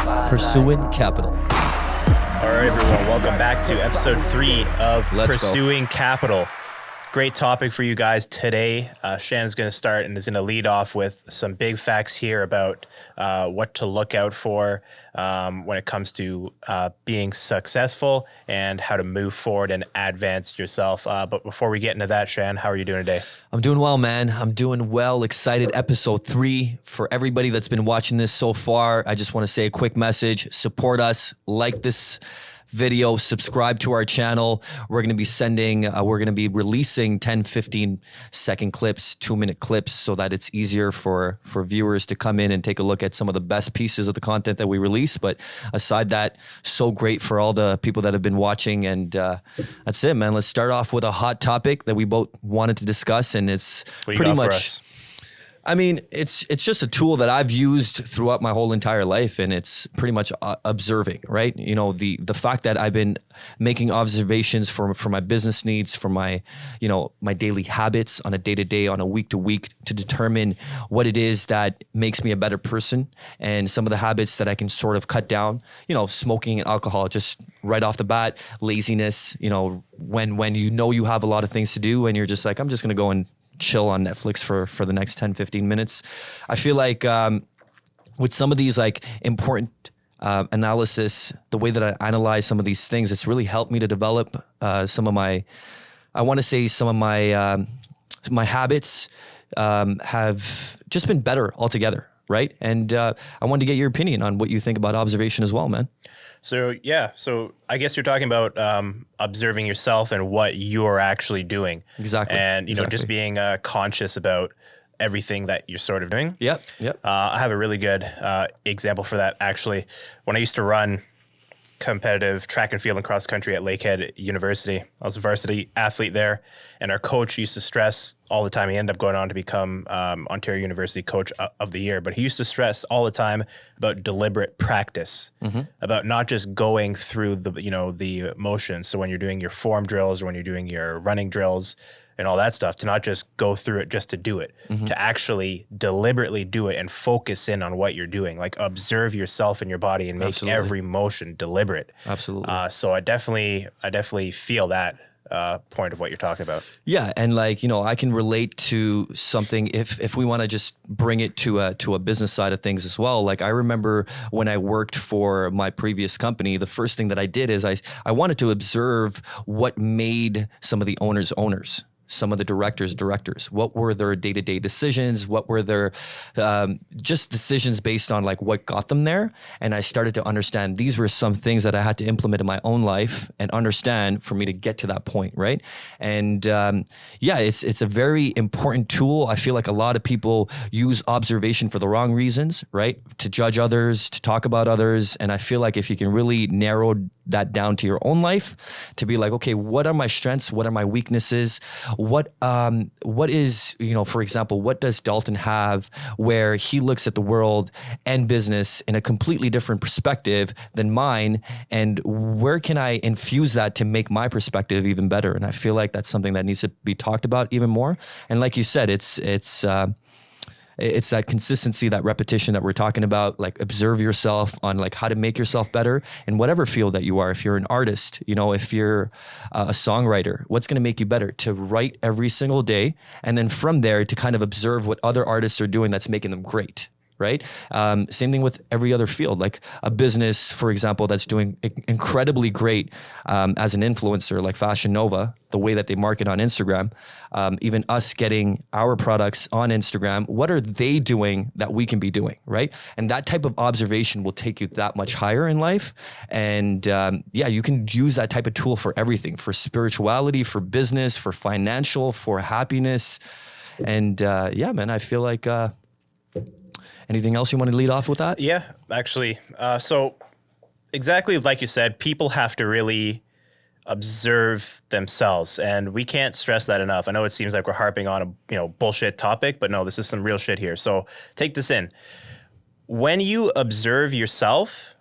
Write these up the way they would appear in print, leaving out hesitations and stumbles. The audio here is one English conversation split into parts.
Pursuing Capital. All right, everyone, welcome back to episode 3 of Pursuing Capital. Great topic for you guys today. Shan's going to start and is going to lead off with some big facts here about what to look out for when it comes to being successful and how to move forward and advance yourself. But before we get into that, Shan, how are you doing today? I'm doing well, man. I'm doing well. Excited. Episode 3. For everybody that's been watching this so far, I just want to say a quick message. Support us. Like this video, subscribe to our channel. We're going to be releasing 10, 15 second clips, 2-minute clips so that it's easier for viewers to come in and take a look at some of the best pieces of the content that we release. But aside that, so great for all the people that have been watching. And that's it, man. Let's start off with a hot topic that we both wanted to discuss. And it's pretty much, I mean, it's just a tool that I've used throughout my whole entire life, and it's pretty much observing, right? You know, the fact that I've been making observations for my business needs, for my, you know, my daily habits on a day-to-day, on a week-to-week, to determine what it is that makes me a better person, and some of the habits that I can sort of cut down, you know, smoking and alcohol, just right off the bat, laziness, you know, when you know you have a lot of things to do and you're just like, I'm just going to go and chill on Netflix for the next 10, 15 minutes. I feel like with some of these like important analysis, the way that I analyze some of these things, it's really helped me to develop some of my habits have just been better altogether, right? And I wanted to get your opinion on what you think about observation as well, man. So I guess you're talking about observing yourself and what you're actually doing. Exactly. And, you know, just being conscious about everything that you're sort of doing. Yep. I have a really good example for that, actually. When I used to run competitive track and field and cross country at Lakehead University, I was a varsity athlete there, and our coach used to stress all the time. He ended up going on to become Ontario University Coach of the Year, but he used to stress all the time about deliberate practice, about not just going through the motions. So when you're doing your form drills or when you're doing your running drills and all that stuff, to not just go through it just to do it, to actually deliberately do it and focus in on what you're doing, like observe yourself and your body and make every motion deliberate. Absolutely. So I definitely feel that point of what you're talking about. Yeah. And like, you know, I can relate to something if we want to just bring it to a business side of things as well. Like I remember when I worked for my previous company, the first thing that I did is I wanted to observe what made some of the owners, some of the directors. What were their day-to-day decisions? What were their just decisions based on like what got them there? And I started to understand these were some things that I had to implement in my own life and understand for me to get to that point, right? And it's a very important tool. I feel like a lot of people use observation for the wrong reasons, right? To judge others, to talk about others. And I feel like if you can really narrow that down to your own life, to be like, okay, what are my strengths? What are my weaknesses? What is, you know, for example, what does Dalton have where he looks at the world and business in a completely different perspective than mine? And where can I infuse that to make my perspective even better? And I feel like that's something that needs to be talked about even more. And like you said, it's that consistency, that repetition that we're talking about, like observe yourself on like how to make yourself better in whatever field that you are. If you're an artist, you know, if you're a songwriter, what's going to make you better? To write every single day. And then from there to kind of observe what other artists are doing that's making them great. Right? Same thing with every other field, like a business, for example, that's doing incredibly great as an influencer, like Fashion Nova, the way that they market on Instagram, even us getting our products on Instagram, what are they doing that we can be doing, right? And that type of observation will take you that much higher in life. And you can use that type of tool for everything, for spirituality, for business, for financial, for happiness. And man, I feel like... anything else you want to lead off with that? Yeah, actually. So exactly like you said, people have to really observe themselves, and we can't stress that enough. I know it seems like we're harping on a bullshit topic, but no, this is some real shit here. So take this in. When you observe yourself,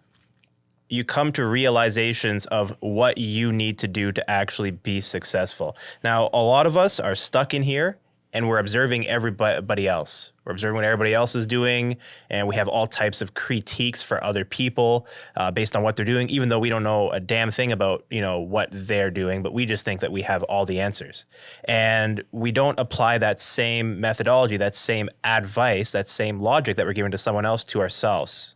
you come to realizations of what you need to do to actually be successful. Now, a lot of us are stuck in here and we're observing everybody else. We're observing what everybody else is doing, and we have all types of critiques for other people based on what they're doing, even though we don't know a damn thing about, what they're doing, but we just think that we have all the answers. And we don't apply that same methodology, that same advice, that same logic that we're giving to someone else to ourselves.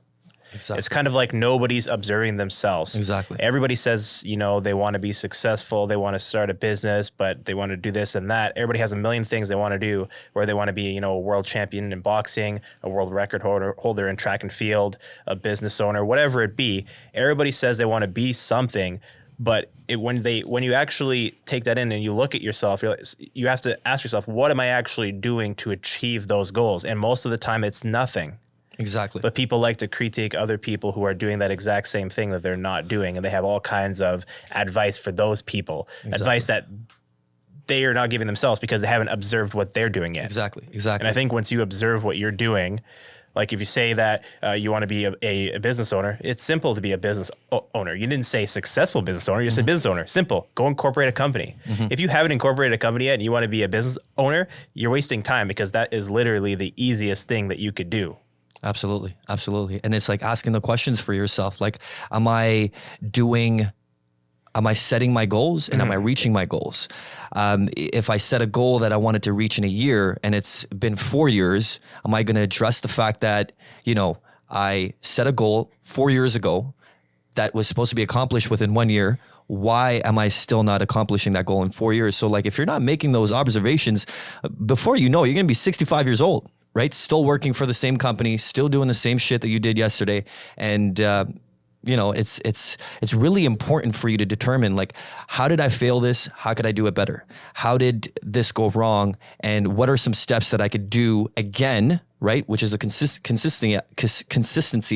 Exactly. It's kind of like nobody's observing themselves. Exactly. Everybody says, they want to be successful. They want to start a business, but they want to do this and that. Everybody has a million things they want to do, where they want to be, a world champion in boxing, a world record holder in track and field, a business owner, whatever it be. Everybody says they want to be something, but when you actually take that in and you look at yourself, you have to ask yourself, what am I actually doing to achieve those goals? And most of the time it's nothing. Exactly. But people like to critique other people who are doing that exact same thing that they're not doing. And they have all kinds of advice for those people, advice that they are not giving themselves because they haven't observed what they're doing yet. Exactly. And I think once you observe what you're doing, like if you say that you want to be a business owner, it's simple to be a business owner. You didn't say successful business owner, you said business owner. Simple. Go incorporate a company. If you haven't incorporated a company yet and you want to be a business owner, you're wasting time, because that is literally the easiest thing that you could do. Absolutely. Absolutely. And it's like asking the questions for yourself. Like, am I setting my goals and am I reaching my goals? If I set a goal that I wanted to reach in a year and it's been 4 years, am I going to address the fact that, I set a goal 4 years ago that was supposed to be accomplished within 1 year? Why am I still not accomplishing that goal in 4 years? So like, if you're not making those observations, before you know, you're going to be 65 years old, right? Still working for the same company, still doing the same shit that you did yesterday. And, it's really important for you to determine, like, how did I fail this? How could I do it better? How did this go wrong? And what are some steps that I could do again, right? Which is a consistency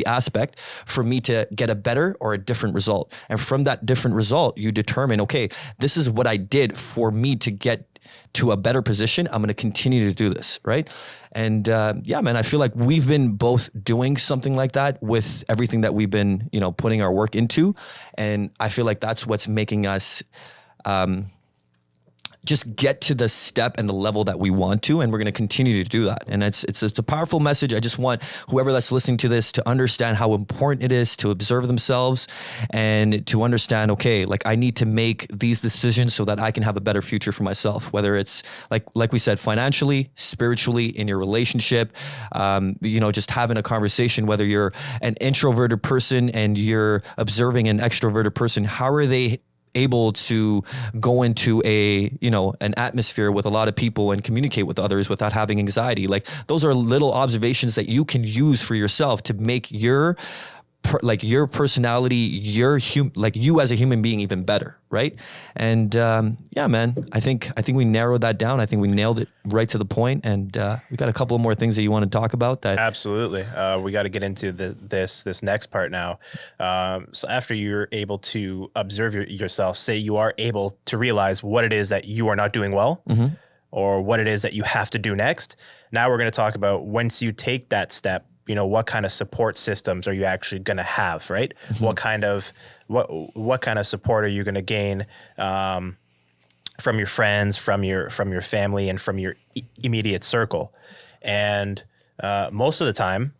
aspect for me to get a better or a different result. And from that different result, you determine, okay, this is what I did for me to get to a better position. I'm going to continue to do this, right? And man, I feel like we've been both doing something like that with everything that we've been, putting our work into. And I feel like that's what's making us just get to the step and the level that we want to, and we're going to continue to do that. And it's a powerful message. I just want whoever that's listening to this to understand how important it is to observe themselves and to understand, okay, like, I need to make these decisions so that I can have a better future for myself, whether it's like we said, financially, spiritually, in your relationship, just having a conversation, whether you're an introverted person and you're observing an extroverted person, how are they able to go into an atmosphere with a lot of people and communicate with others without having anxiety? Like, those are little observations that you can use for yourself to make your personality, you as a human being even better, right? And man, I think we narrowed that down. I think we nailed it right to the point. And we got a couple of more things that you want to talk about. That absolutely, we got to get into this next part now. So after you're able to observe yourself, say you are able to realize what it is that you are not doing well, or what it is that you have to do next. Now we're going to talk about, once you take that step, what kind of support systems are you actually going to have, right? What kind of support are you going to gain from your friends, from your family, and from your immediate circle? And most of the time,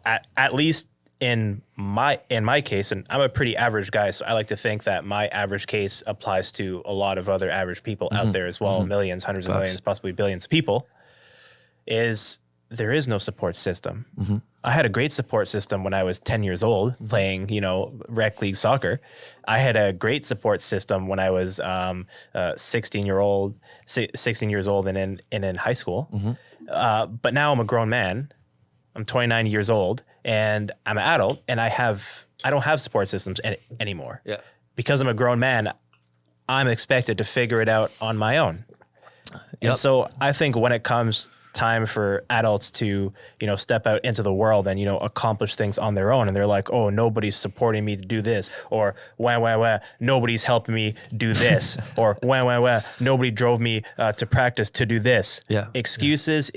at least in my case, and I'm a pretty average guy, so I like to think that my average case applies to a lot of other average people out there as well, millions, hundreds of millions, possibly billions of people, is there is no support system. I had a great support system when I was 10 years old playing, rec league soccer. I had a great support system when I was 16 years old and in high school. But now I'm a grown man. I'm 29 years old and I'm an adult, and I don't have support systems anymore. Yeah. Because I'm a grown man, I'm expected to figure it out on my own. Yep. And so I think when it comes time for adults to, step out into the world and, accomplish things on their own. And they're like, oh, nobody's supporting me to do this, or nobody's helping me do this, or nobody drove me to practice to do this. Yeah. Excuses.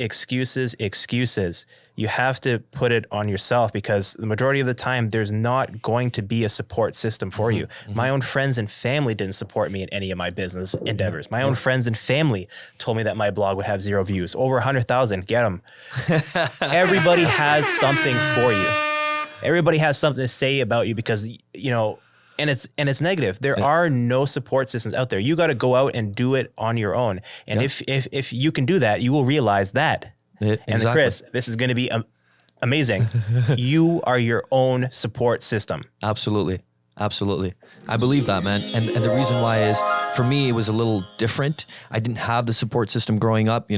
You have to put it on yourself, because the majority of the time there's not going to be a support system for you. My own friends and family didn't support me in any of my business endeavors. My own friends and family told me that my blog would have 0 views. Over 100,000, get them. Everybody has something for you. Everybody has something to say about you, because, and it's negative. There are no support systems out there. You got to go out and do it on your own. And if you can do that, you will realize that. Exactly. And Chris, this is going to be amazing. You are your own support system. Absolutely. I believe that, man. And the reason why is, for me, it was a little different. I didn't have the support system growing up.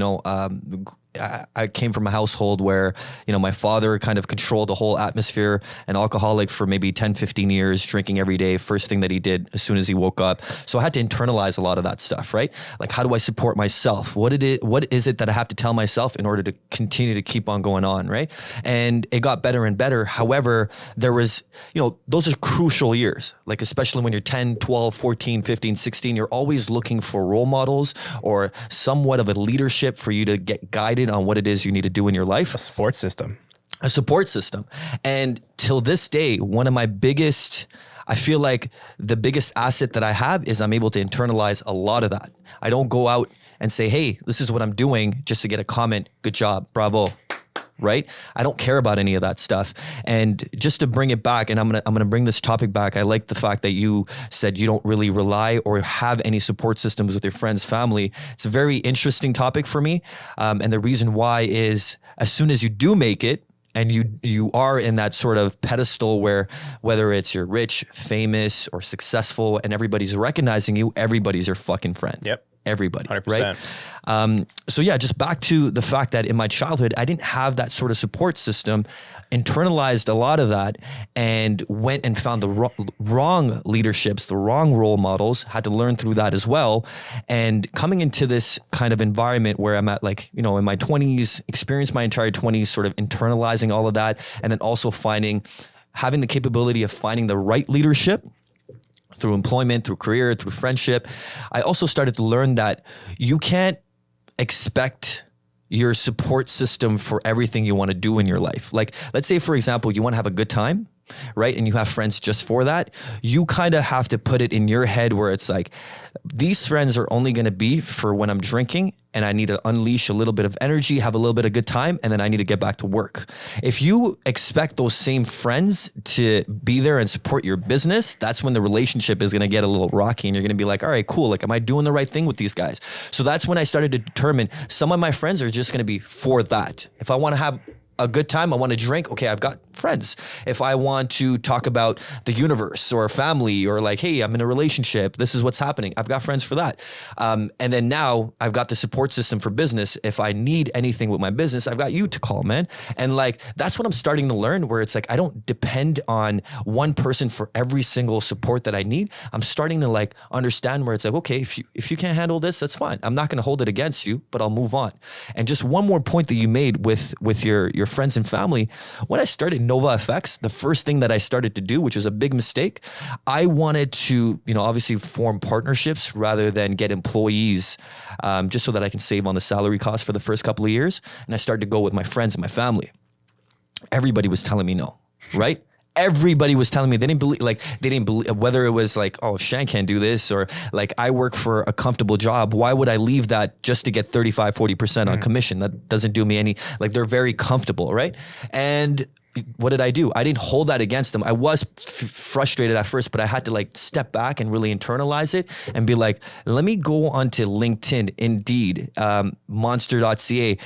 I came from a household where, my father kind of controlled the whole atmosphere, an alcoholic for maybe 10, 15 years, drinking every day, first thing that he did as soon as he woke up. So I had to internalize a lot of that stuff, right? Like, how do I support myself? What is it that I have to tell myself in order to continue to keep on going on, right? And it got better and better. However, there was, those are crucial years, like especially when you're 10, 12, 14, 15, 16, you're always looking for role models or somewhat of a leadership for you to get guided on what it is you need to do in your life. A support system. And till this day, one of my I feel like the biggest asset that I have is I'm able to internalize a lot of that. I don't go out and say, hey, this is what I'm doing, just to get a comment. Good job. Bravo. Right? I don't care about any of that stuff. And just to bring it back, and I'm gonna bring this topic back. I like the fact that you said you don't really rely or have any support systems with your friends, family. It's a very interesting topic for me. And the reason why is, as soon as you do make it, and you are in that sort of pedestal where, whether it's you're rich, famous, or successful, and everybody's recognizing you, everybody's your fucking friend. Yep. Everybody, 100%. right? So yeah, just back to the fact that in my childhood, I didn't have that sort of support system, internalized a lot of that, and went and found the wrong leaderships, the wrong role models, had to learn through that as well. And coming into this kind of environment where I'm at, like, in my 20s, experienced my entire 20s, sort of internalizing all of that, and then also having the capability of finding the right leadership, through employment, through career, through friendship. I also started to learn that you can't expect your support system for everything you want to do in your life. Like, let's say, for example, you want to have a good time, right? And you have friends just for that. You kind of have to put it in your head where it's like, these friends are only going to be for when I'm drinking and I need to unleash a little bit of energy, have a little bit of good time, and then I need to get back to work. If you expect those same friends to be there and support your business, that's when the relationship is going to get a little rocky and you're going to be like, all right, cool. Like, am I doing the right thing with these guys? So that's when I started to determine some of my friends are just going to be for that. If I want to have a good time, I want to drink, okay, I've got friends. If I want to talk about the universe or family, or like, hey, I'm in a relationship, this is what's happening, I've got friends for that. And then now I've got the support system for business. If I need anything with my business, I've got you to call, man. And like, that's what I'm starting to learn, where it's like, I don't depend on one person for every single support that I need. I'm starting to like understand where it's like, okay, if you can't handle this, that's fine. I'm not going to hold it against you, but I'll move on. And just one more point that you made with your friends and family. When I started Nova FX, the first thing that I started to do, which was a big mistake, I wanted to, obviously form partnerships rather than get employees, just so that I can save on the salary cost for the first couple of years. And I started to go with my friends and my family. Everybody was telling me no, right? Everybody was telling me they didn't believe, whether it was like, oh, Shan can't do this, or like, I work for a comfortable job. Why would I leave that just to get 35, 40% on commission? That doesn't do me any, like, they're very comfortable, right? And what did I do? I didn't hold that against them. I was frustrated at first, but I had to like step back and really internalize it and be like, let me go onto LinkedIn, Indeed, monster.ca.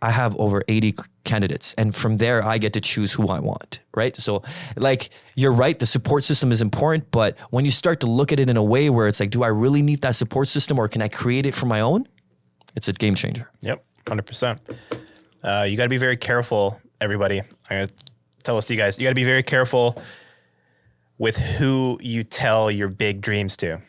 I have over 80 candidates. And from there, I get to choose who I want, right? So like, you're right, the support system is important, but when you start to look at it in a way where it's like, do I really need that support system, or can I create it for my own? It's a game changer. Yep, 100%. You got to be very careful, everybody. I'm going to tell this to you guys. You got to be very careful with who you tell your big dreams to.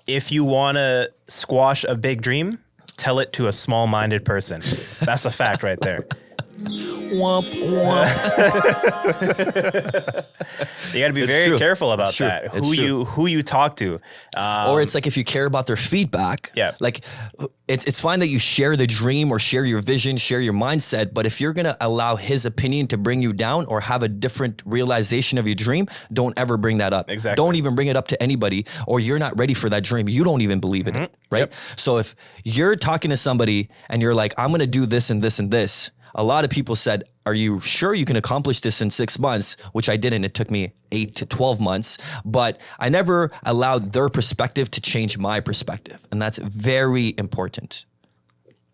If you want to squash a big dream, tell it to a small-minded person. That's a fact right there. Womp, womp. You got to be very careful about It's true. that. It's Who you talk to. Or it's like if you care about their feedback, like it's fine that you share the dream or share your vision, share your mindset. But if you're going to allow his opinion to bring you down or have a different realization of your dream, don't ever bring that up. Exactly. Don't even bring it up to anybody, or you're not ready for that dream. You don't even believe in it, right? Yep. So if you're talking to somebody and you're like, I'm going to do this and this and this, a lot of people said, are you sure you can accomplish this in 6 months? Which I didn't. It took me 8 to 12 months, but I never allowed their perspective to change my perspective. And that's very important.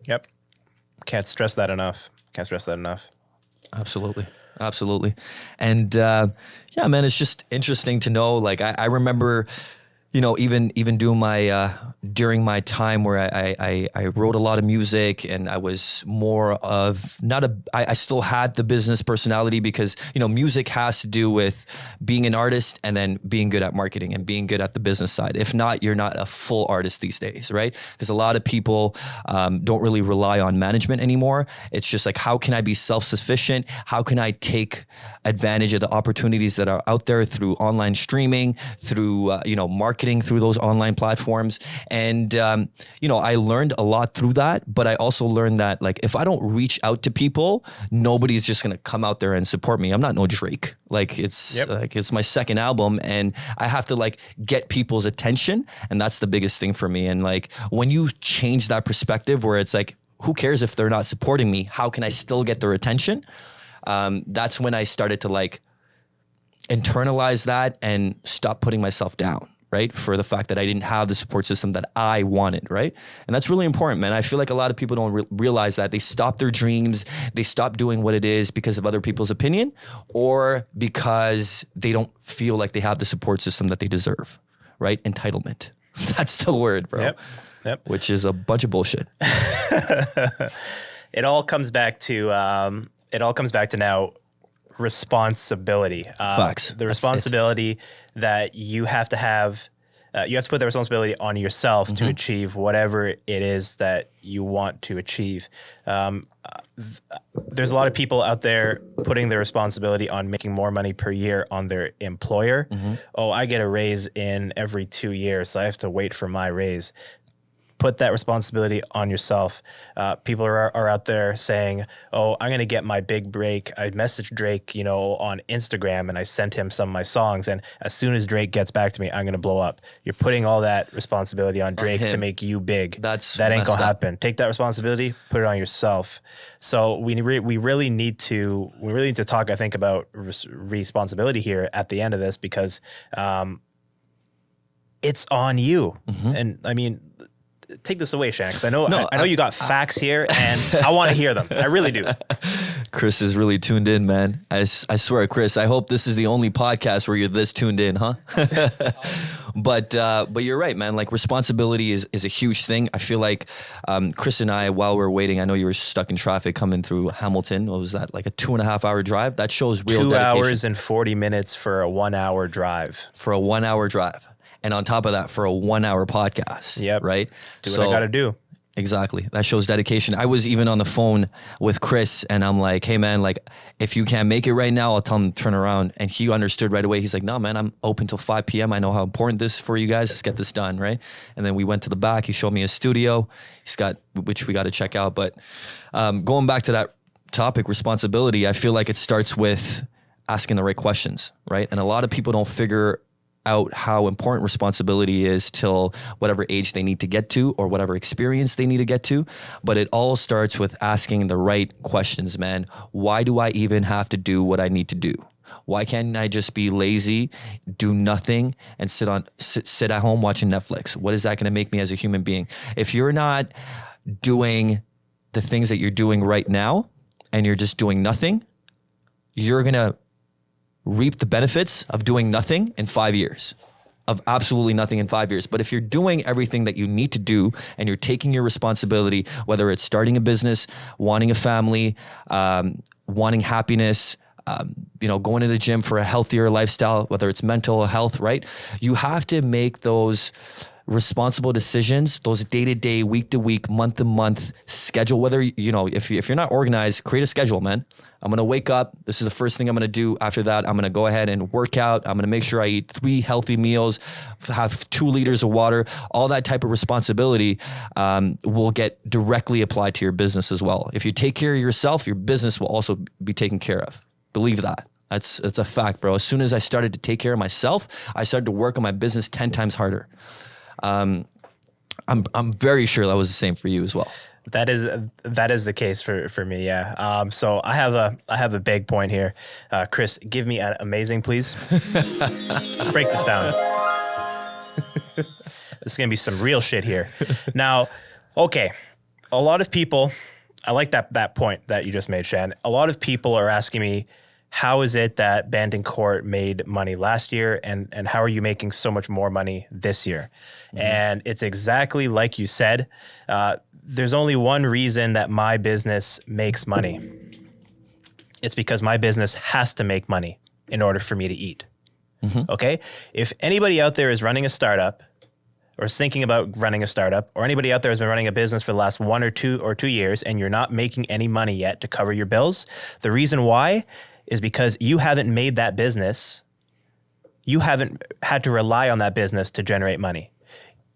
Yep. Can't stress that enough. Absolutely. Absolutely. And yeah, man, it's just interesting to know. Like I remember, you know, even doing my, during my time where I wrote a lot of music, and I was more of I still had the business personality, because, you know, music has to do with being an artist and then being good at marketing and being good at the business side. If not, you're not a full artist these days, right? Because a lot of people don't really rely on management anymore. It's just like, how can I be self-sufficient? How can I take advantage of the opportunities that are out there through online streaming, through, you know, marketing through those online platforms. And, you know, I learned a lot through that, but I also learned that, like, if I don't reach out to people, nobody's just going to come out there and support me. I'm not no Drake. Like it's my second album, and I have to like get people's attention. And that's the biggest thing for me. And like, when you change that perspective where it's like, who cares if they're not supporting me? How can I still get their attention? That's when I started to like internalize that and stop putting myself down, right? For the fact that I didn't have the support system that I wanted, right? And that's really important, man. I feel like a lot of people don't realize that. They stop their dreams. They stop doing what it is because of other people's opinion, or because they don't feel like they have the support system that they deserve, right? Entitlement. That's the word, bro. Yep. Which is a bunch of bullshit. It all comes back to now responsibility. Facts. The responsibility that you have to have. You have to put the responsibility on yourself to achieve whatever it is that you want to achieve. There's a lot of people out there putting the responsibility on making more money per year on their employer. Oh, I get a raise in every 2 years, so I have to wait for my raise. Put that responsibility on yourself. People are out there saying, oh, I'm going to get my big break. I messaged Drake, you know, on Instagram, and I sent him some of my songs. And as soon as Drake gets back to me, I'm going to blow up. You're putting all that responsibility on Drake to make you big. That ain't going to happen. Take that responsibility, put it on yourself. So we really need to talk, I think, about responsibility here at the end of this, because it's on you. And I mean, take this away, Shan, because I know you got facts here, and I want to hear them. I really do. Chris is really tuned in, man. I swear, Chris, I hope this is the only podcast where you're this tuned in, huh? But you're right, man. Like, responsibility is a huge thing. I feel like Chris and I, while we're waiting, I know you were stuck in traffic coming through Hamilton. What was that, like a 2.5 hour drive? That shows real 2 dedication. 2 hours and 40 minutes for a 1 hour drive. For a 1 hour drive. And on top of that, for a 1 hour podcast. Yep. Right? Do what I got to do. Exactly. That shows dedication. I was even on the phone with Chris, and I'm like, hey, man, like, if you can't make it right now, I'll tell him to turn around. And he understood right away. He's like, no, man, I'm open till 5 p.m. I know how important this is for you guys. Let's get this done, right? And then we went to the back. He showed me his studio. Which we got to check out. But going back to that topic, responsibility, I feel like it starts with asking the right questions, right? And a lot of people don't figure out how important responsibility is till whatever age they need to get to, or whatever experience they need to get to. But it all starts with asking the right questions, man. Why do I even have to do what I need to do? Why can't I just be lazy, do nothing, and sit at home watching Netflix? What is that going to make me as a human being? If you're not doing the things that you're doing right now, and you're just doing nothing, you're going to reap the benefits of doing nothing in 5 years, of absolutely nothing in 5 years. But if you're doing everything that you need to do, and you're taking your responsibility, whether it's starting a business, wanting a family, wanting happiness, going to the gym for a healthier lifestyle, whether it's mental health, right? You have to make those responsible decisions, those day-to-day, week-to-week, month-to-month schedule, whether, if you're not organized, create a schedule, man. I'm going to wake up. This is the first thing I'm going to do. After that, I'm going to go ahead and work out. I'm going to make sure I eat 3 healthy meals, have 2 liters of water. All that type of responsibility will get directly applied to your business as well. If you take care of yourself, your business will also be taken care of. Believe that. It's a fact, bro. As soon as I started to take care of myself, I started to work on my business 10 times harder. I'm very sure that was the same for you as well. That is the case for me. Yeah. So I have a big point here. Chris, give me an amazing, please. Break this down. This is going to be some real shit here. Now, okay. A lot of people, I like that point that you just made, Shan. A lot of people are asking me, how is it that Bandon Court made money last year and how are you making so much more money this year? Mm-hmm. And it's exactly like you said. There's only one reason that my business makes money. It's because my business has to make money in order for me to eat. Mm-hmm. Okay? If anybody out there is running a startup or is thinking about running a startup, or anybody out there has been running a business for the last 1 or 2 years and you're not making any money yet to cover your bills, the reason why is because you haven't made that business. You haven't had to rely on that business to generate money.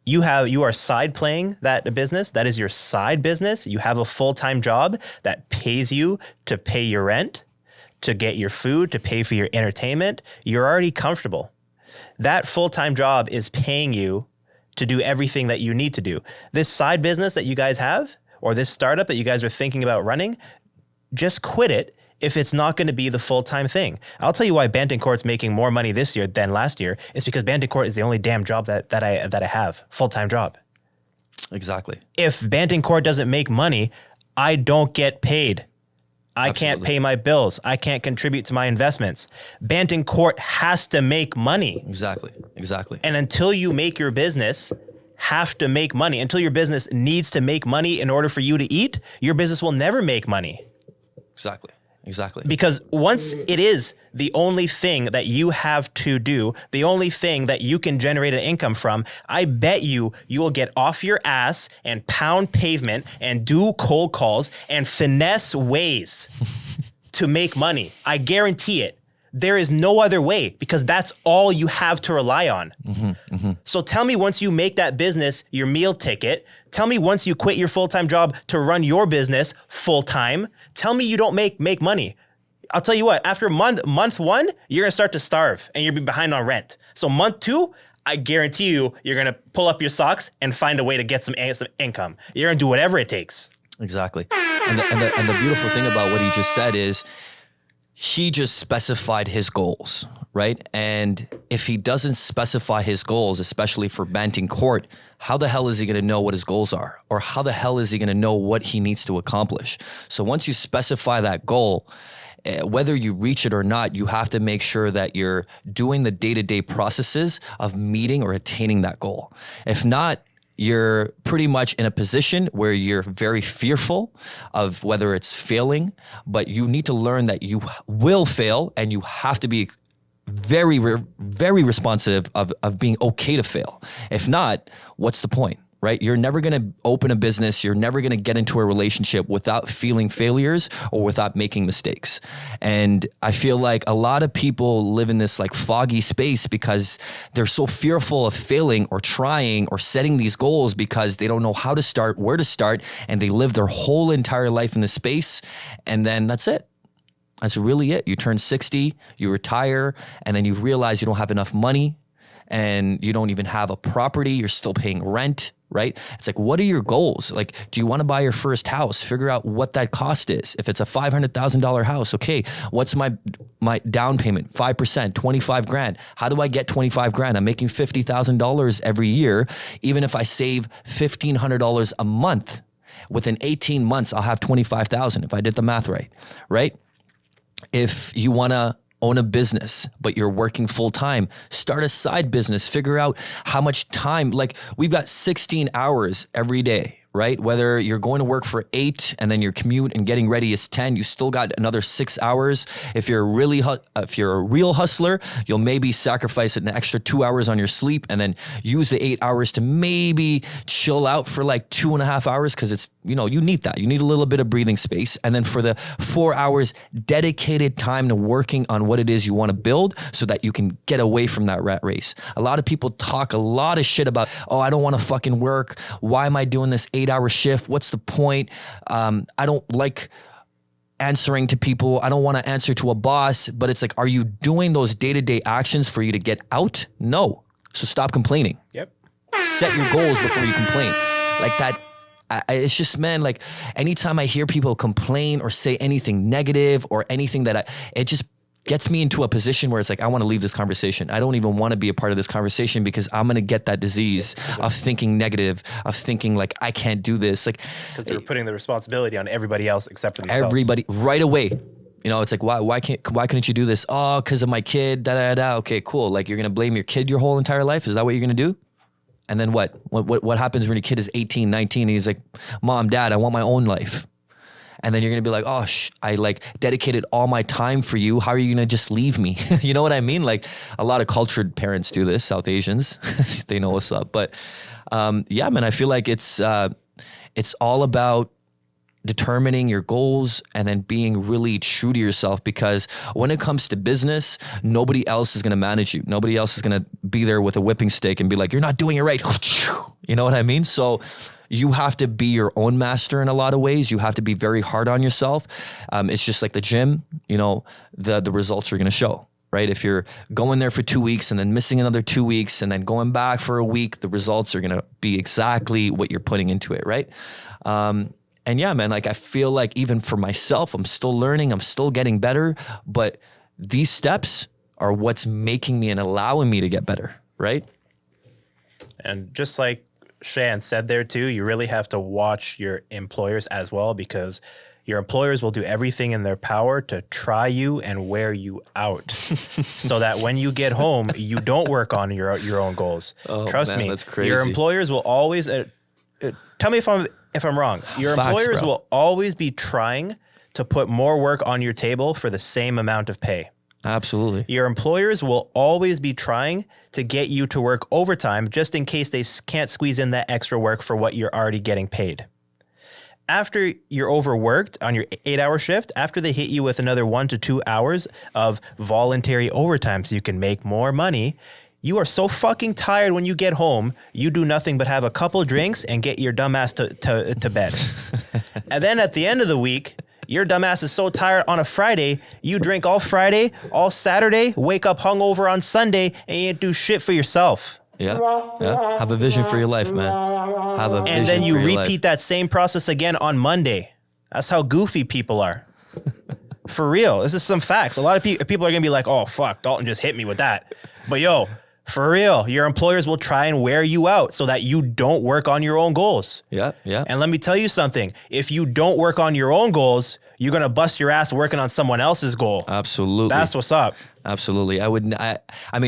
You are side playing that business. That is your side business. You have a full-time job that pays you to pay your rent, to get your food, to pay for your entertainment. You're already comfortable. That full-time job is paying you to do everything that you need to do. This side business that you guys have, or this startup that you guys are thinking about running, just quit it if it's not going to be the full-time thing. I'll tell you why Bandon Court's making more money this year than last year. It's because Bandon Court is the only damn job that I have, full-time job. Exactly. If Bandon Court doesn't make money, I don't get paid. I can't pay my bills. I can't contribute to my investments. Bandon Court has to make money. Exactly. And until you make your business have to make money, until your business needs to make money in order for you to eat, your business will never make money. Exactly. Because once it is the only thing that you have to do, the only thing that you can generate an income from, I bet you will get off your ass and pound pavement and do cold calls and finesse ways to make money. I guarantee it. There is no other way because that's all you have to rely on. So tell me once you make that business your meal ticket, tell me once you quit your full-time job to run your business full-time, tell me you don't make money. I'll tell you what, after month 1, you're going to start to starve and you'll be behind on rent. So month 2, I guarantee you're going to pull up your socks and find a way to get some income. You're going to do whatever it takes. Exactly. And the beautiful thing about what he just said is, he just specified his goals, right? And if he doesn't specify his goals, especially for Bandon Court, how the hell is he going to know what his goals are? Or how the hell is he going to know what he needs to accomplish? So once you specify that goal, whether you reach it or not, you have to make sure that you're doing the day-to-day processes of meeting or attaining that goal. If not, you're pretty much in a position where you're very fearful of whether it's failing, but you need to learn that you will fail and you have to be very, very responsive of being okay to fail. If not, what's the point? Right? You're never going to open a business. You're never going to get into a relationship without feeling failures or without making mistakes. And I feel like a lot of people live in this like foggy space because they're so fearful of failing or trying or setting these goals because they don't know how to start, where to start, and they live their whole entire life in this space. And then that's it. That's really it. You turn 60, you retire, and then you realize you don't have enough money and you don't even have a property. You're still paying rent. Right? It's like, what are your goals? Like, do you want to buy your first house? Figure out what that cost is. If it's a $500,000 house, okay, what's my down payment? 5%, 25 grand. How do I get 25 grand? I'm making $50,000 every year. Even if I save $1,500 a month, within 18 months, I'll have 25,000 if I did the math right. Right? If you want to own a business, but you're working full time, start a side business, figure out how much time, like we've got 16 hours every day, right? Whether you're going to work for 8 and then your commute and getting ready is 10, you still got another 6 hours. If you're if you're a real hustler, you'll maybe sacrifice an extra 2 hours on your sleep and then use the 8 hours to maybe chill out for like 2.5 hours, because it's, you need that. You need a little bit of breathing space. And then for the 4 hours, dedicated time to working on what it is you want to build so that you can get away from that rat race. A lot of people talk a lot of shit about, oh, I don't want to fucking work. Why am I doing this 8-hour shift? What's the point? I don't like answering to people. I don't want to answer to a boss. But it's like, are you doing those day-to-day actions for you to get out? No. So stop complaining. Yep. Set your goals before you complain. Like that. It's just, man, like anytime I hear people complain or say anything negative or anything it just gets me into a position where it's like, I want to leave this conversation. I don't even want to be a part of this conversation, because I'm going to get that disease of thinking negative, of thinking like, I can't do this. Like, because they're putting the responsibility on everybody else except for themselves. Everybody right away. It's like, why couldn't you do this? Oh, because of my kid, Okay, cool. Like, you're going to blame your kid your whole entire life? Is that what you're going to do? And then what? What happens when your kid is 18, 19, and he's like, Mom, Dad, I want my own life. And then you're going to be like, oh, I like dedicated all my time for you. How are you going to just leave me? You know what I mean? Like, a lot of cultured parents do this, South Asians, they know what's up. But yeah, man, I feel like it's all about determining your goals and then being really true to yourself, because when it comes to business, nobody else is going to manage you. Nobody else is going to be there with a whipping stick and be like, you're not doing it right. You know what I mean? So you have to be your own master in a lot of ways. You have to be very hard on yourself. It's just like the gym, the results are going to show, right? If you're going there for 2 weeks and then missing another 2 weeks and then going back for a week, the results are going to be exactly what you're putting into it, right? And yeah, man, like I feel like even for myself, I'm still learning, I'm still getting better, but these steps are what's making me and allowing me to get better, right? And just like Shan said there too, you really have to watch your employers as well, because your employers will do everything in their power to try you and wear you out so that when you get home, you don't work on your own goals. Oh, Trust me, that's crazy. Your employers will always, tell me if I'm wrong. Your employers will always be trying to put more work on your table for the same amount of pay. Absolutely. Your employers will always be trying to get you to work overtime just in case they can't squeeze in that extra work for what you're already getting paid. After you're overworked on your 8-hour shift, after they hit you with another 1 to 2 hours of voluntary overtime so you can make more money, you are so fucking tired when you get home, you do nothing but have a couple drinks and get your dumb ass to bed. And then at the end of the week, your dumb ass is so tired on a Friday, you drink all Friday, all Saturday, wake up hungover on Sunday, and you do shit for yourself. Yeah. Have a vision for your life, man. Have a vision. And then you for your repeat that same process again on Monday. That's how goofy people are. For real. This is some facts. A lot of people are going to be like, oh, fuck, Dalton just hit me with that. But yo, for real, your employers will try and wear you out so that you don't work on your own goals. Yeah. And let me tell you something. If you don't work on your own goals, you're going to bust your ass working on someone else's goal. Absolutely. That's what's up. Absolutely. I mean,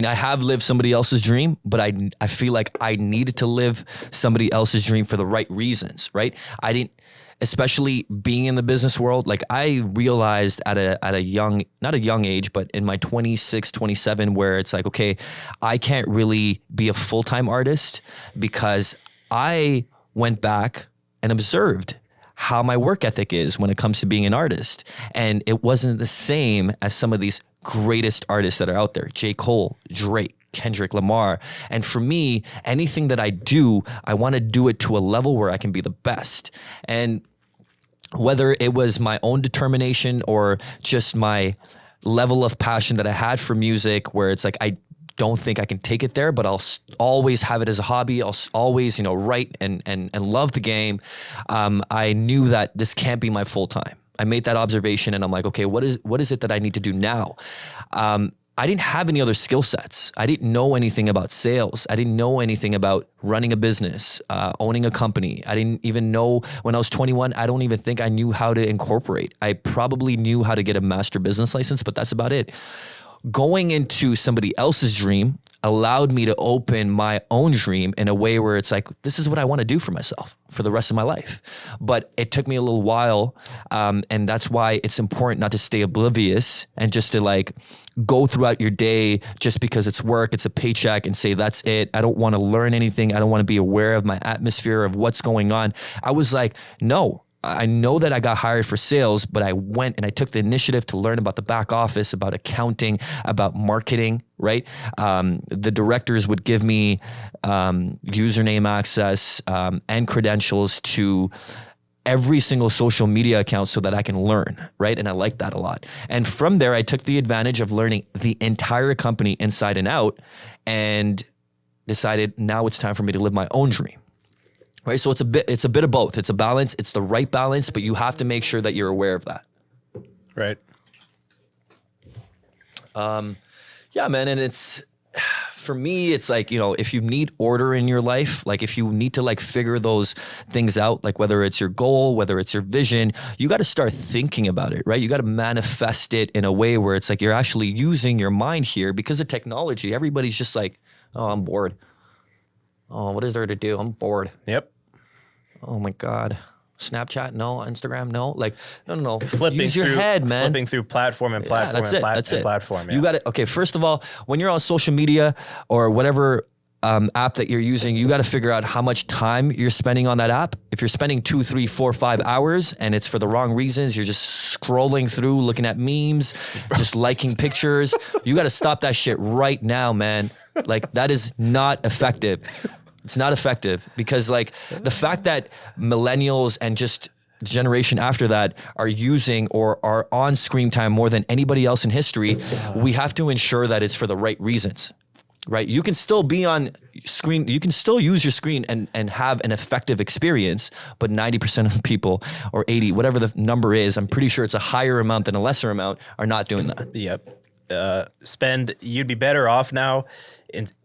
I have lived somebody else's dream, but I feel like I needed to live somebody else's dream for the right reasons, right? I didn't, especially being in the business world, like I realized at a young, not a young age, but in my 26, 27, where it's like, okay, I can't really be a full-time artist, because I went back and observed how my work ethic is when it comes to being an artist. And it wasn't the same as some of these greatest artists that are out there. J. Cole, Drake, Kendrick Lamar. And for me, anything that I do, I want to do it to a level where I can be the best. And whether it was my own determination or just my level of passion that I had for music, where it's like, I don't think I can take it there, but I'll always have it as a hobby. I'll always, write and love the game. I knew that this can't be my full time. I made that observation and I'm like, okay, what is it that I need to do now? I didn't have any other skill sets. I didn't know anything about sales. I didn't know anything about running a business, owning a company. I didn't even know when I was 21, I don't even think I knew how to incorporate. I probably knew how to get a master business license, but that's about it. Going into somebody else's dream, allowed me to open my own dream in a way where it's like, this is what I want to do for myself for the rest of my life. But it took me a little while. And that's why it's important not to stay oblivious and just to like go throughout your day just because it's work, it's a paycheck, and say, that's it. I don't want to learn anything. I don't want to be aware of my atmosphere of what's going on. I was like, no. I know that I got hired for sales, but I went and I took the initiative to learn about the back office, about accounting, about marketing, right? The directors would give me username access and credentials to every single social media account so that I can learn, right? And I like that a lot. And from there, I took the advantage of learning the entire company inside and out and decided now it's time for me to live my own dream. Right. So it's a bit of both. It's a balance. It's the right balance, but you have to make sure that you're aware of that. Right. Yeah, man. And it's, for me, it's like, you know, if you need order in your life, like if you need to like figure those things out, like whether it's your goal, whether it's your vision, you got to start thinking about it, right? You got to manifest it in a way where it's like you're actually using your mind here because of technology. Everybody's just like, oh, I'm bored. Oh, what is there to do? I'm bored. Yep. Oh my God. Snapchat, no. Instagram, no. Like, no. Flipping Use your through, head, man. Flipping through platform and platform that's it. platform. Yeah. You got it. Okay, first of all, when you're on social media or whatever app that you're using, you got to figure out how much time you're spending on that app. If you're spending 2, 3, 4, 5 hours and it's for the wrong reasons, you're just scrolling through, looking at memes, just liking pictures, you got to stop that shit right now, man. Like, that is not effective. It's not effective because like the fact that millennials and just the generation after that are using or are on screen time more than anybody else in history, we have to ensure that it's for the right reasons, right? You can still be on screen. You can still use your screen and have an effective experience, but 90% of the people, or 80, whatever the number is, I'm pretty sure it's a higher amount than a lesser amount, are not doing that. Yep. You'd be better off now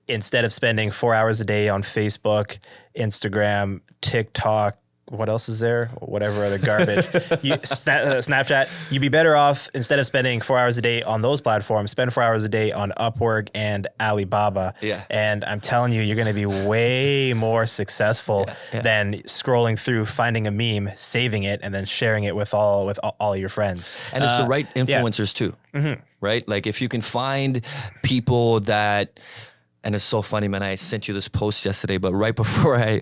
instead of spending 4 hours a day on Facebook, Instagram, TikTok, what else is there? Whatever other garbage. Snapchat. You'd be better off, instead of spending 4 hours a day on those platforms, spend 4 hours a day on Upwork and Alibaba. Yeah. And I'm telling you, you're going to be way more successful than scrolling through, finding a meme, saving it, and then sharing it with all of your friends. And it's the right influencers too, right? Like if you can find people that, and it's so funny, man, I sent you this post yesterday, but right before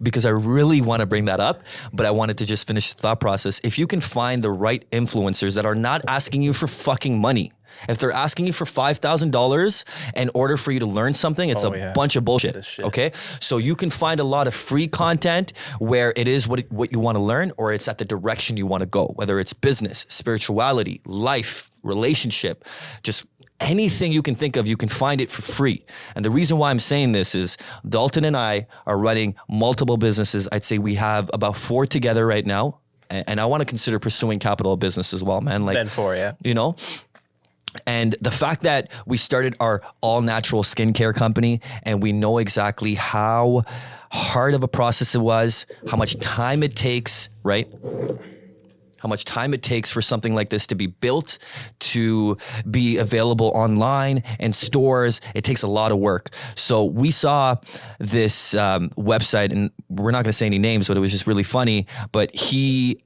because I really want to bring that up, but I wanted to just finish the thought process. If you can find the right influencers that are not asking you for fucking money, if they're asking you for $5,000 in order for you to learn something, it's bunch of bullshit. Okay. So you can find a lot of free content where it is what you want to learn, or it's at the direction you want to go, whether it's business, spirituality, life, relationship, just anything you can think of, you can find it for free. And the reason why I'm saying this is Dalton and I are running multiple businesses. I'd say we have about 4 together right now. And I want to consider pursuing capital business as well, man. Like, then 4, yeah. You know? And the fact that we started our all natural skincare company and we know exactly how hard of a process it was, how much time it takes, right? How much time it takes for something like this to be built, to be available online and stores. It takes a lot of work. So we saw this website, and we're not going to say any names, but it was just really funny. But he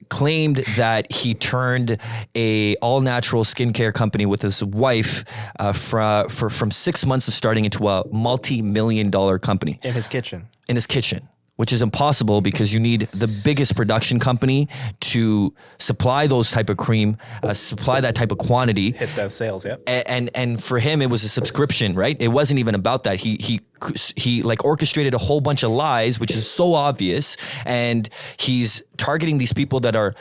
claimed that he turned a all-natural skincare company with his wife from 6 months of starting into a multi-million-dollar company. In his kitchen. In his kitchen. Which is impossible because you need the biggest production company to supply those type of cream, supply that type of quantity. Hit those sales, yeah. And for him, it was a subscription, right? It wasn't even about that. He like orchestrated a whole bunch of lies, which is so obvious. And he's targeting these people that are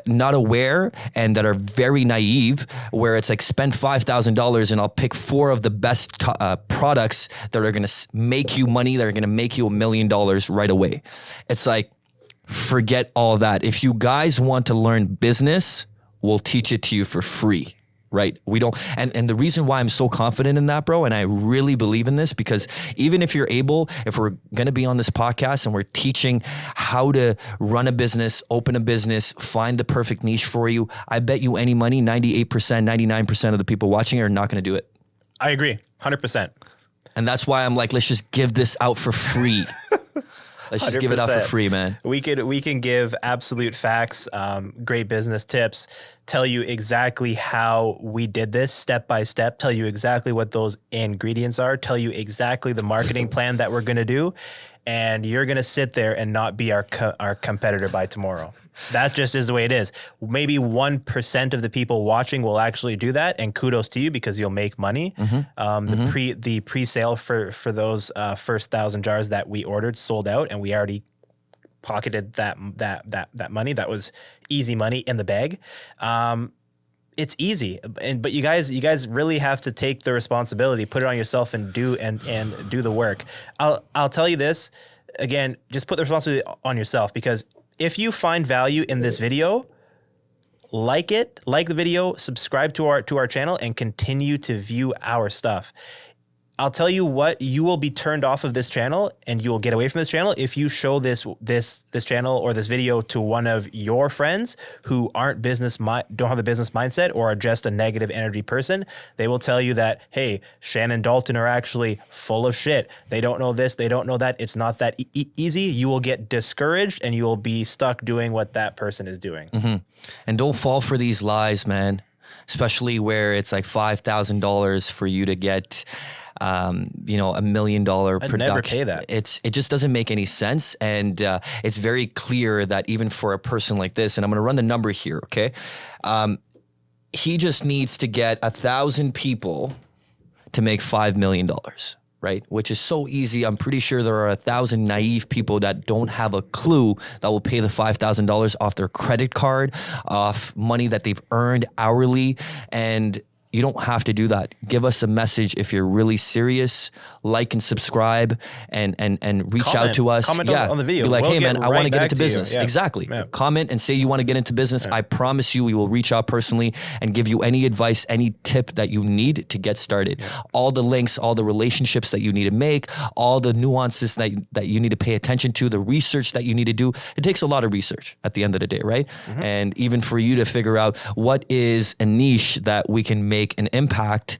not aware and that are very naive, where it's like spend $5,000 and I'll pick 4 of the best products that are going to make you money, that are going to make you $1 million right away. It's like, forget all that. If you guys want to learn business, we'll teach it to you for free. Right. We don't. And the reason why I'm so confident in that, bro, and I really believe in this, because even if we're going to be on this podcast and we're teaching how to run a business, open a business, find the perfect niche for you, I bet you any money, 98%, 99% of the people watching are not going to do it. I agree. 100%. And that's why I'm like, let's just give this out for free. Let's just give it out for 100%. free, man. We can give absolute facts, great business tips, tell you exactly how we did this step by step, tell you exactly what those ingredients are, tell you exactly the marketing plan that we're going to do. And you're going to sit there and not be our competitor by tomorrow. That just is the way it is. Maybe 1% of the people watching will actually do that. And kudos to you because you'll make money. The pre-sale for those first 1,000 jars that we ordered sold out, and we already pocketed that money. That was easy money in the bag. It's easy, but you guys really have to take the responsibility, put it on yourself, and do the work. I'll tell you this again: just put the responsibility on yourself, because if you find value in this video, like the video, subscribe to our channel, and continue to view our stuff. I'll tell you what, you will be turned off of this channel and you will get away from this channel if you show this channel or this video to one of your friends who don't have a business mindset or are just a negative energy person. They will tell you that, hey, Shan and Dalton are actually full of shit. They don't know this, they don't know that. It's not that easy. You will get discouraged and you will be stuck doing what that person is doing. And don't fall for these lies, man. Especially where it's like $5,000 for you to get $1 million production. Never pay that. It just doesn't make any sense. And it's very clear that even for a person like this, and I'm going to run the number here, okay? He just needs to get 1,000 people to make $5 million, right? Which is so easy. I'm pretty sure there are 1,000 naive people that don't have a clue that will pay the $5,000 off their credit card, off money that they've earned hourly. And you don't have to do that. Give us a message if you're really serious. Like and subscribe and reach out to us. Comment on the video. Be like, We'll hey man, get I want right to get back into to you. business. Yeah. Exactly. Yeah. Comment and say you want to get into business. I promise you we will reach out personally and give you any advice, any tip that you need to get started. All the links, all the relationships that you need to make, all the nuances that you need to pay attention to, the research that you need to do. It takes a lot of research at the end of the day, right? And even for you to figure out what is a niche that we can make an impact,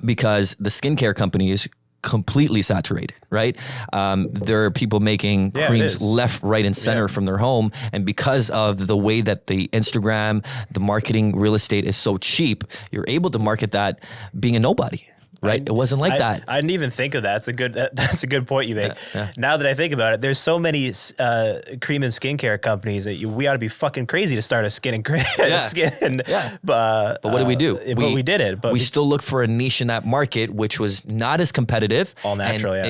because the skincare company is completely saturated, right? There are people making creams left, right, and center from their home. And because of the way that the Instagram, the marketing, real estate is so cheap, you're able to market that being a nobody. Right, it wasn't like that. I didn't even think of that. That's a good point you make. Now that I think about it, there's so many cream and skincare companies that we ought to be fucking crazy to start a skin and skin. But what did we do? We did it. But we still look for a niche in that market, which was not as competitive. All natural,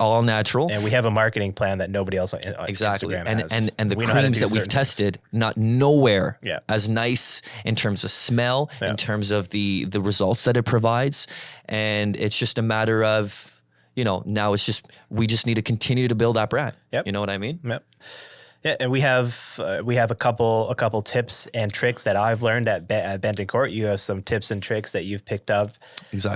all natural. And we have a marketing plan that nobody else on exactly. Instagram has. And the creams that we've tested, not nowhere as nice in terms of smell, in terms of the results that it provides. And it's just a matter of, now it's just, we just need to continue to build that brand. You know what I mean? Yep. Yeah, and we have a couple tips and tricks that I've learned at Benton Court. You have some tips and tricks that you've picked up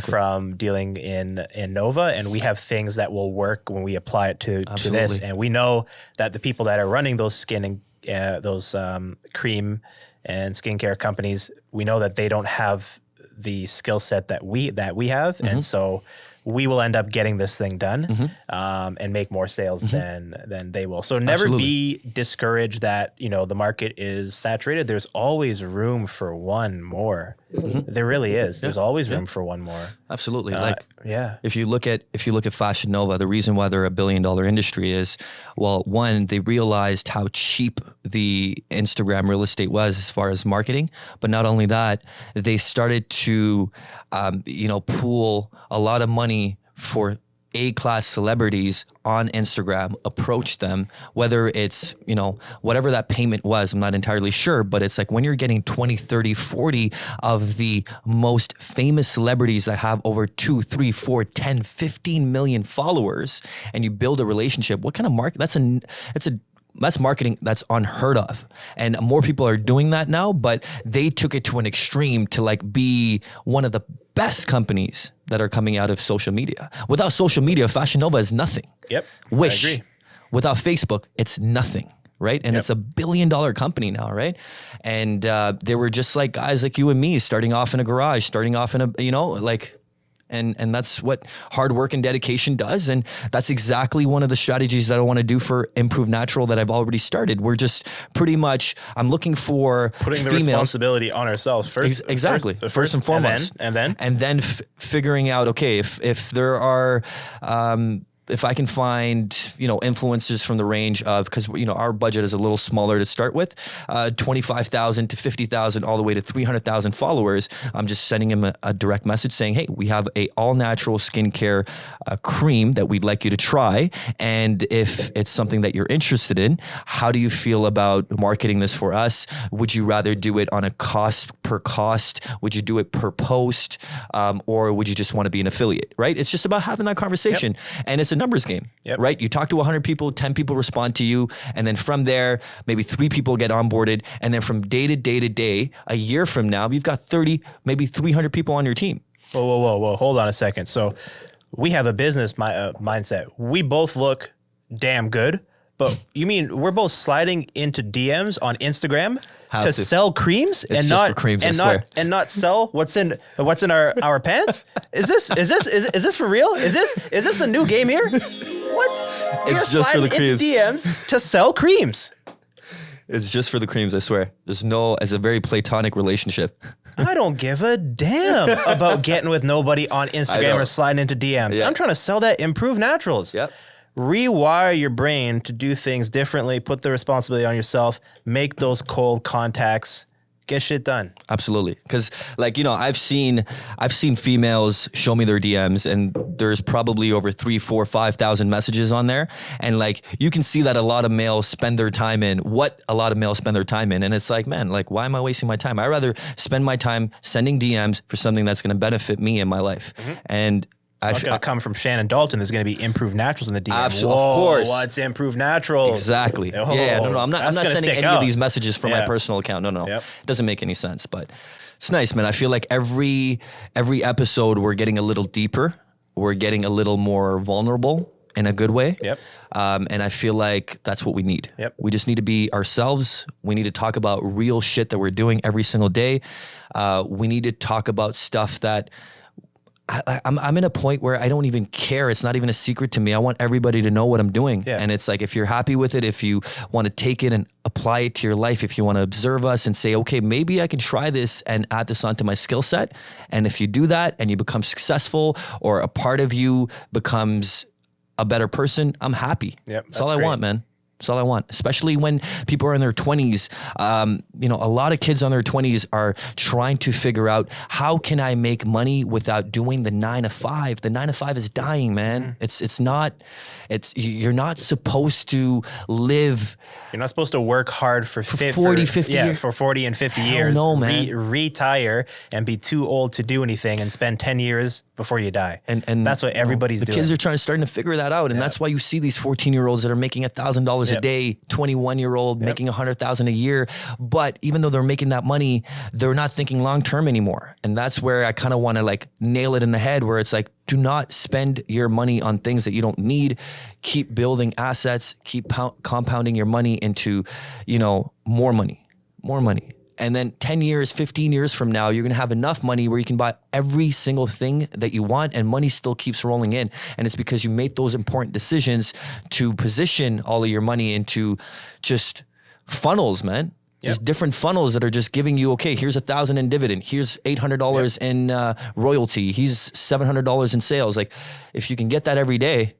from dealing in Nova, and we have things that will work when we apply it to this. And we know that the people that are running those skin and those cream and skincare companies, we know that they don't have the skill set that we have, and so we will end up getting this thing done and make more sales than they will. So never be discouraged that the market is saturated. There's always room for one more. There really is. There's always room for one more. Absolutely. If you look at Fashion Nova, the reason why they're $1 billion industry is, well, one, they realized how cheap the Instagram real estate was as far as marketing, but not only that, they started to pool a lot of money for A-class celebrities on Instagram, approach them, whether it's, whatever that payment was, I'm not entirely sure, but it's like when you're getting 20, 30, 40 of the most famous celebrities that have over 2, 3, 4, 10, 15 million followers, and you build a relationship, what kind of market? That's marketing that's unheard of. And more people are doing that now, but they took it to an extreme to be one of the best companies that are coming out of social media. Without social media, Fashion Nova is nothing. Yep. Wish. I agree. Without Facebook, it's nothing. Right. And it's $1 billion company now. Right. And they were just like guys like you and me starting off in a garage, starting off in And that's what hard work and dedication does. And that's exactly one of the strategies that I want to do for Improve Natural that I've already started. We're just pretty much, I'm looking for putting the females, responsibility on ourselves first. Exactly. First and foremost. And then figuring out, okay, if there are, if I can find, influencers from the range of, because, our budget is a little smaller to start with, 25,000 to 50,000, all the way to 300,000 followers. I'm just sending him a direct message saying, hey, we have a all natural skincare cream that we'd like you to try. And if it's something that you're interested in, how do you feel about marketing this for us? Would you rather do it on a cost per cost? Would you do it per post? Or would you just want to be an affiliate, right? It's just about having that conversation. Yep. And it's a numbers game, right? You talk to 100 people, 10 people respond to you. And then from there, maybe 3 people get onboarded. And then from day to day to day, a year from now, you've got 30, maybe 300 people on your team. Whoa. Hold on a second. So we have a business mindset. We both look damn good, but you mean we're both sliding into DMs on Instagram to sell creams and not creams, and not sell what's in our pants? Is this for real? Is this a new game here? What? It's just for the creams. Into DMs to sell creams. It's just for the creams, I swear. It's a very platonic relationship. I don't give a damn about getting with nobody on Instagram or sliding into DMs. Yeah. I'm trying to sell that Improve Naturals. Yep. Rewire your brain to do things differently, put the responsibility on yourself, make those cold contacts, get shit done. Absolutely. Because I've seen females show me their DMs, and there's probably over 3,000, 4,000, 5,000 messages on there. And you can see that a lot of males spend their time in. And it's like, man, why am I wasting my time? I'd rather spend my time sending DMs for something that's going to benefit me in my life. Mm-hmm. And it's going to come from Shan Dalton. There's going to be Improved Naturals in the DM. Absolutely, of course. What's Improved Naturals? Exactly. Oh, yeah, no, I'm not sending any of these messages from my personal account. No. Yep. It doesn't make any sense, but it's nice, man. I feel like every episode we're getting a little deeper. We're getting a little more vulnerable in a good way. Yep. And I feel like that's what we need. Yep. We just need to be ourselves. We need to talk about real shit that we're doing every single day. We need to talk about stuff that I'm in a point where I don't even care. It's not even a secret to me. I want everybody to know what I'm doing. Yeah. And it's like, if you're happy with it, if you want to take it and apply it to your life, if you want to observe us and say, okay, maybe I can try this and add this onto my skill set. And if you do that and you become successful, or a part of you becomes a better person, I'm happy. Yep, that's all I want, man. That's all I want, especially when people are in their 20s. A lot of kids on their 20s are trying to figure out, how can I make money without doing the 9 to 5? The 9 to 5 is dying, man. Mm-hmm. You're not supposed to live. You're not supposed to work hard for 40, 50 years. For 40 and 50 years. No, man. Retire and be too old to do anything and spend 10 years before you die. And that's what everybody's doing. The kids are starting to figure that out. And that's why you see these 14-year-olds that are making $1,000 a day, 21-year-old making $100,000 a year. But even though they're making that money, they're not thinking long-term anymore. And that's where I kind of want to nail it in the head, where it's like, do not spend your money on things that you don't need. Keep building assets, keep compounding your money into, more money. And then 10 years, 15 years from now, you're going to have enough money where you can buy every single thing that you want, and money still keeps rolling in. And it's because you made those important decisions to position all of your money into just funnels, man. These different funnels that are just giving you, okay, here's $1,000 in dividend. Here's $800 in royalty. Here's $700 in sales. If you can get that every day,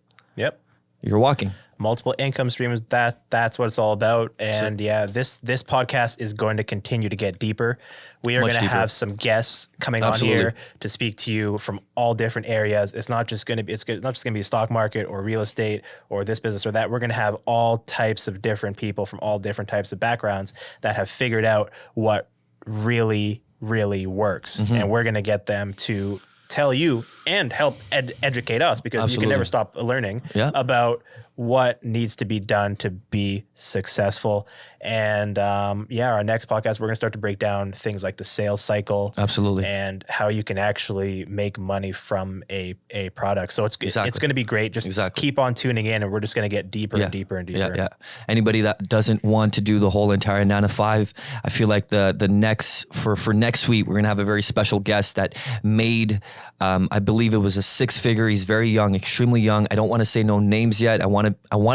you're walking. Multiple income streams, that's what it's all about. And this podcast is going to continue to get deeper. We are going to have some guests coming on here to speak to you from all different areas. It's not just going to be a stock market or real estate or this business or that. We're going to have all types of different people from all different types of backgrounds that have figured out what really, really works. Mm-hmm. And we're going to get them to tell you and help educate us, because you can never stop learning about what needs to be done to be successful. And our next podcast, we're going to start to break down things like the sales cycle. Absolutely. And how you can actually make money from a product. So it's going to be great. Just keep on tuning in, and we're just going to get deeper and deeper and deeper. Yeah. Anybody that doesn't want to do the whole entire 9 to 5, I feel like the next for next week, we're going to have a very special guest that made, I believe it was a 6-figure. He's very young, extremely young. I don't want to say no names yet. I want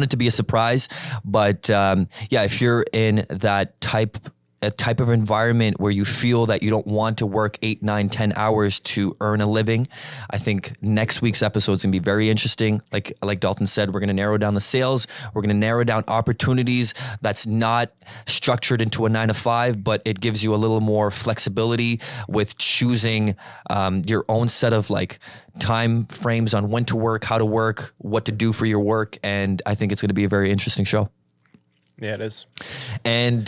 it to be a surprise, but if you're in that type of environment where you feel that you don't want to work 8, 9, 10 hours to earn a living, I think next week's episode is going to be very interesting. Like Dalton said, we're going to narrow down the sales. We're going to narrow down opportunities that's not structured into a 9 to 5, but it gives you a little more flexibility with choosing your own set of like time frames on when to work, how to work, what to do for your work. And I think it's going to be a very interesting show. Yeah, it is. And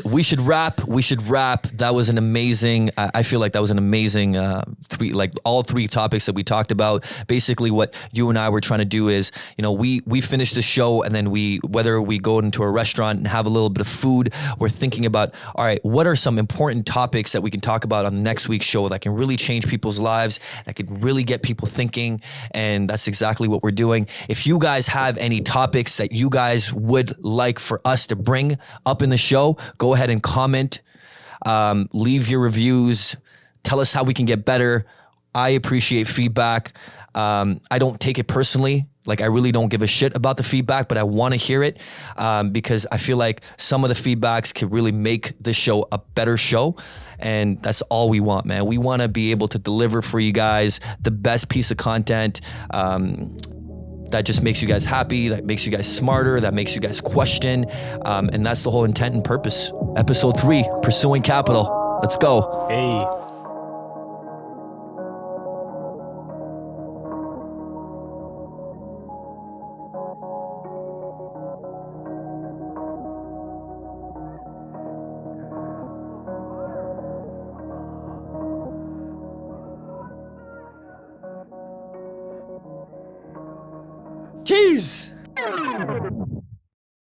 we should wrap. That was an amazing, I feel like that was an amazing all 3 topics that we talked about. Basically what you and I were trying to do is, we finish the show, and then whether we go into a restaurant and have a little bit of food, we're thinking about, all right, what are some important topics that we can talk about on the next week's show that can really change people's lives, that can really get people thinking. And that's exactly what we're doing. If you guys have any topics that you guys would like for us to bring up in the show, go ahead and comment, leave your reviews, tell us how we can get better. I appreciate feedback. I don't take it personally. Like, I really don't give a shit about the feedback, but I want to hear it because I feel like some of the feedbacks could really make the show a better show. And that's all we want, man. We want to be able to deliver for you guys the best piece of content that just makes you guys happy, that makes you guys smarter, that makes you guys question. And that's the whole intent and purpose. Episode 3, Pursuing Capital. Let's go. Hey. Jeez.